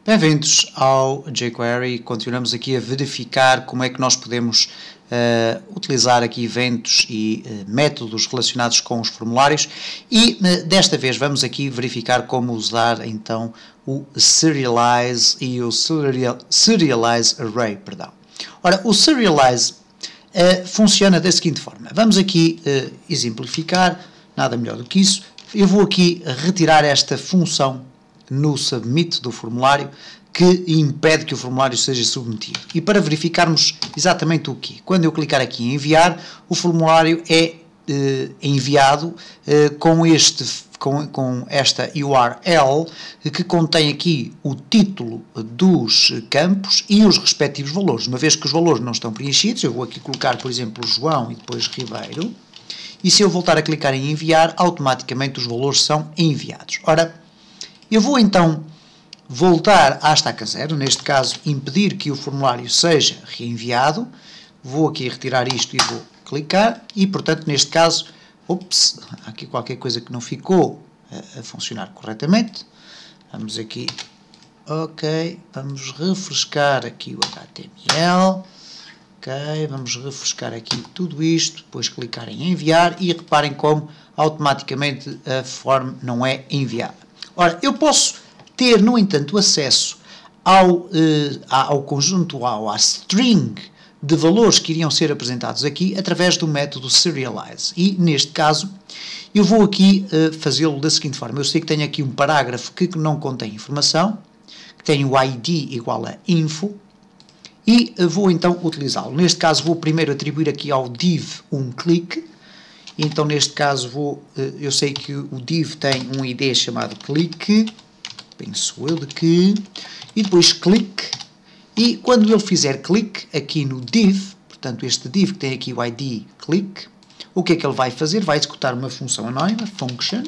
Bem-vindos ao jQuery. Continuamos aqui a verificar como é que nós podemos utilizar aqui eventos e métodos relacionados com os formulários e desta vez vamos aqui verificar como usar então o serialize e o serialize array, perdão. Ora, o serialize funciona da seguinte forma. Vamos aqui exemplificar, nada melhor do que isso. Eu vou aqui retirar esta função no submit do formulário que impede que o formulário seja submetido. E para verificarmos exatamente o quê? Quando eu clicar aqui em enviar, o formulário é enviado com esta URL que contém aqui o título dos campos e os respectivos valores. Uma vez que os valores não estão preenchidos, eu vou aqui colocar, por exemplo, João e depois Ribeiro, e se eu voltar a clicar em enviar, automaticamente os valores são enviados. Ora, eu vou então voltar à estaca 0, neste caso impedir que o formulário seja reenviado, vou aqui retirar isto e vou clicar e, portanto, neste caso, há aqui qualquer coisa que não ficou a funcionar corretamente, vamos aqui, ok, vamos refrescar aqui o HTML, ok, vamos refrescar aqui tudo isto, depois clicar em enviar e reparem como automaticamente a form não é enviada. Ora, eu posso ter, no entanto, acesso ao conjunto, à string de valores que iriam ser apresentados aqui através do método serialize. E, neste caso, eu vou aqui fazê-lo da seguinte forma. Eu sei que tenho aqui um parágrafo que não contém informação, que tem o ID igual a info, e vou então utilizá-lo. Neste caso, vou primeiro atribuir aqui ao div um clique. Então, neste caso, eu sei que o div tem um ID chamado clique, penso eu de que, e depois clique, e quando ele fizer clique aqui no div, portanto este div que tem aqui o ID clique, o que é que ele vai fazer? Vai executar uma função anónima, function,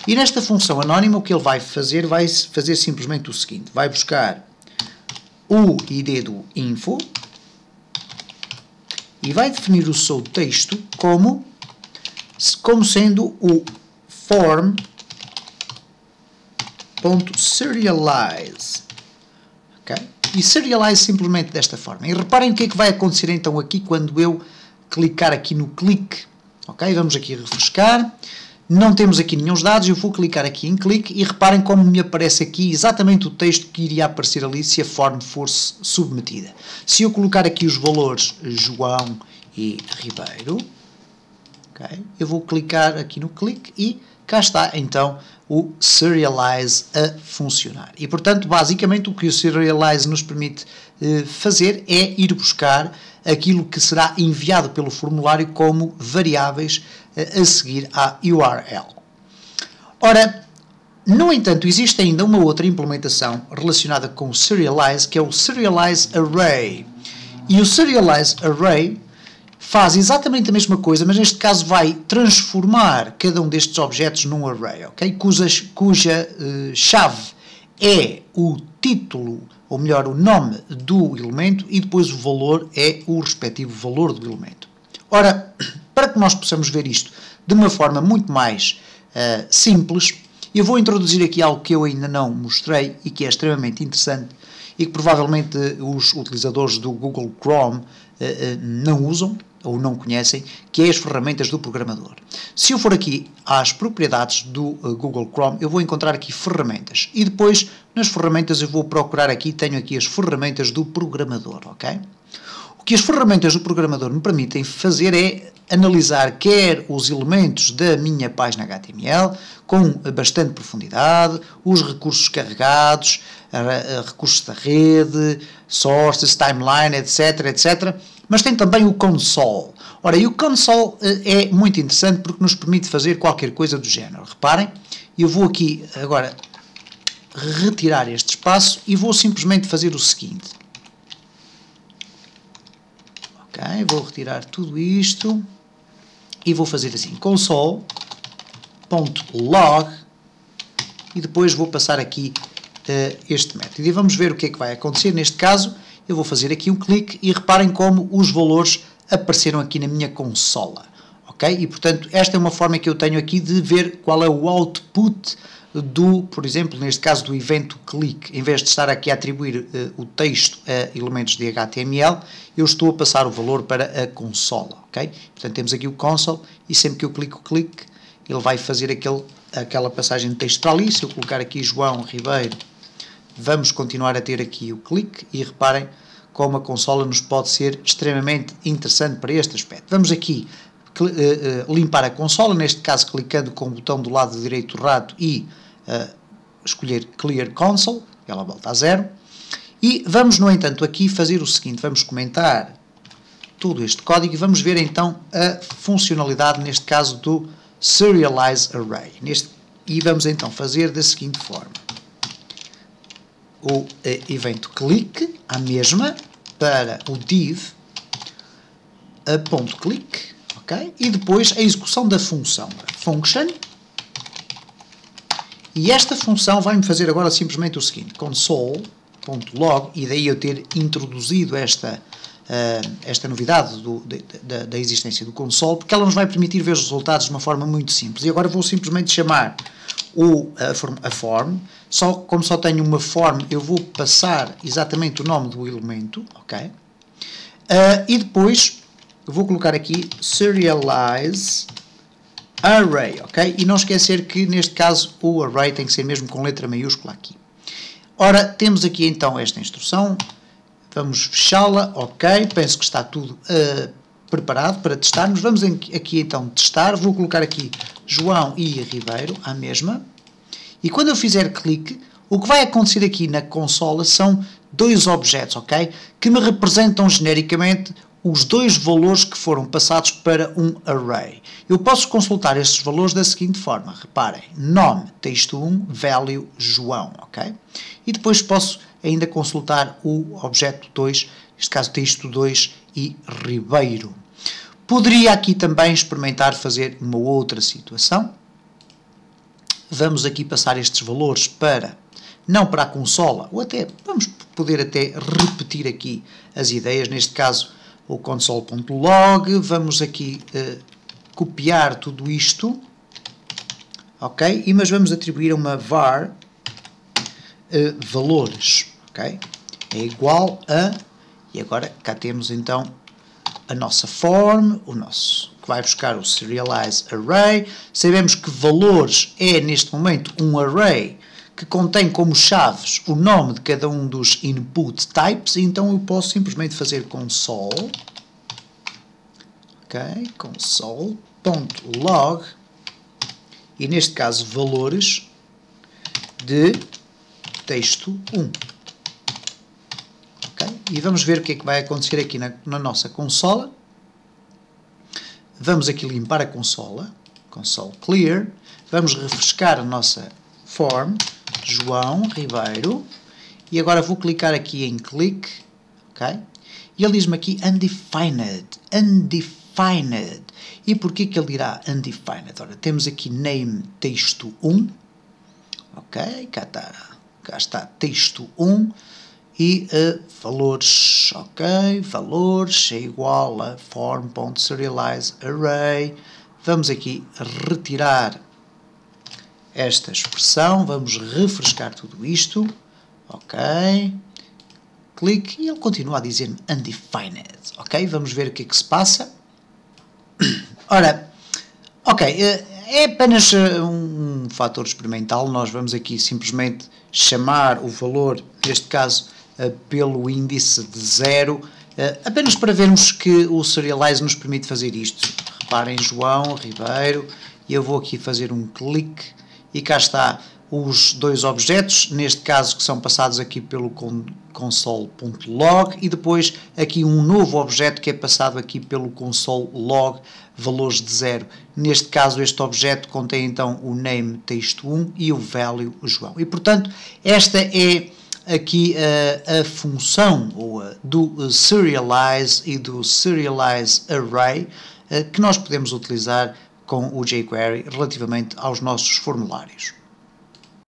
e nesta função anónima o que ele vai fazer simplesmente o seguinte, vai buscar o ID do info, e vai definir o seu texto como sendo o form.serialize. Okay? E serialize simplesmente desta forma. E reparem o que é que vai acontecer então aqui quando eu clicar aqui no clique. Okay? Vamos aqui refrescar. Não temos aqui nenhum dados, eu vou clicar aqui em clique e reparem como me aparece aqui exatamente o texto que iria aparecer ali se a form fosse submetida. Se eu colocar aqui os valores João e Ribeiro, okay, eu vou clicar aqui no clique e cá está então o serialize a funcionar. E portanto, basicamente o que o serialize nos permite fazer é ir buscar aquilo que será enviado pelo formulário como variáveis a seguir à URL. Ora, no entanto, existe ainda uma outra implementação relacionada com o serialize, que é o serialize array. E o serialize array faz exatamente a mesma coisa, mas neste caso vai transformar cada um destes objetos num array, okay? cuja chave é o título, ou melhor, o nome do elemento, e depois o valor é o respectivo valor do elemento. Ora, para que nós possamos ver isto de uma forma muito mais simples, eu vou introduzir aqui algo que eu ainda não mostrei e que é extremamente interessante e que provavelmente os utilizadores do Google Chrome não usam ou não conhecem, que é as ferramentas do programador. Se eu for aqui às propriedades do Google Chrome, eu vou encontrar aqui ferramentas e depois nas ferramentas eu vou procurar aqui, tenho aqui as ferramentas do programador, ok? O que as ferramentas do programador me permitem fazer é analisar quer os elementos da minha página HTML com bastante profundidade, os recursos carregados, recursos da rede, sources, timeline, etc, etc, mas tem também o console. Ora, e o console é muito interessante porque nos permite fazer qualquer coisa do género. Reparem, eu vou aqui agora retirar este espaço e vou simplesmente fazer o seguinte. Ok, vou retirar tudo isto e vou fazer assim, console.log e depois vou passar aqui este método. E vamos ver o que é que vai acontecer. Neste caso, eu vou fazer aqui um clique e reparem como os valores apareceram aqui na minha consola. ok? E, portanto, esta é uma forma que eu tenho aqui de ver qual é o output do, por exemplo, neste caso do evento click. Em vez de estar aqui a atribuir o texto a elementos de HTML, eu estou a passar o valor para a consola, ok? Portanto, temos aqui o console e sempre que eu clico click, ele vai fazer aquela passagem de texto para ali. Se eu colocar aqui João Ribeiro, vamos continuar a ter aqui o clique e reparem como a consola nos pode ser extremamente interessante para este aspecto. Vamos aqui limpar a consola, neste caso clicando com o botão do lado direito do rato e escolher Clear Console, ela volta a 0. E vamos, no entanto, aqui fazer o seguinte, vamos comentar todo este código e vamos ver então a funcionalidade, neste caso, do Serialize Array. E vamos então fazer da seguinte forma. O evento click, a mesma, para o div ponto click, ok? E depois a execução da função, function, e esta função vai-me fazer agora simplesmente o seguinte, console.log, e daí eu ter introduzido esta novidade da existência do console, porque ela nos vai permitir ver os resultados de uma forma muito simples. E agora vou simplesmente chamar a form, como só tenho uma form, eu vou passar exatamente o nome do elemento, ok? E depois eu vou colocar aqui serialize array, ok? E não esquecer que neste caso o array tem que ser mesmo com letra maiúscula aqui. Ora, temos aqui então esta instrução, vamos fechá-la, ok? Penso que está tudo preparado para testarmos. Vamos aqui então testar, vou colocar aqui João e Ribeiro, à mesma, e quando eu fizer clique, o que vai acontecer aqui na consola são dois objetos, ok? Que me representam genericamente os dois valores que foram passados para um array. Eu posso consultar estes valores da seguinte forma, reparem, nome, texto 1, value, João, ok? E depois posso ainda consultar o objeto 2, neste caso texto 2 e Ribeiro. Poderia aqui também experimentar fazer uma outra situação. Vamos aqui passar estes valores não para a consola, ou até, vamos poder até repetir aqui as ideias, neste caso o console.log, vamos aqui copiar tudo isto, ok? Mas vamos atribuir uma var valores, ok? É igual a, e agora cá temos então a nossa form, que vai buscar o serialize array. Sabemos que valores é neste momento um array que contém como chaves o nome de cada um dos input types, então eu posso simplesmente fazer console, ok, console.log, e neste caso valores de texto 1. Okay? E vamos ver o que é que vai acontecer aqui na nossa consola. Vamos aqui limpar a consola, console clear, vamos refrescar a nossa form, João Ribeiro, e agora vou clicar aqui em click, ok? E ele diz-me aqui undefined. E porquê que ele dirá undefined? Ora, temos aqui name texto 1, ok? Cá está texto 1, e valores, ok? Valores é igual a form.serialize array. Vamos aqui retirar esta expressão, vamos refrescar tudo isto, ok, clique, e ele continua a dizer undefined, ok, vamos ver o que é que se passa. Ora, ok, é apenas um fator experimental, nós vamos aqui simplesmente chamar o valor, neste caso, pelo índice de 0, apenas para vermos que o serialize nos permite fazer isto. Reparem, João Ribeiro, e eu vou aqui fazer um clique, e cá está os dois objetos, neste caso que são passados aqui pelo console.log, e depois aqui um novo objeto que é passado aqui pelo console.log, valores de 0. Neste caso este objeto contém então o name texto 1 e o value João. E portanto esta é aqui a função do serialize e do serialize array que nós podemos utilizar com o jQuery relativamente aos nossos formulários.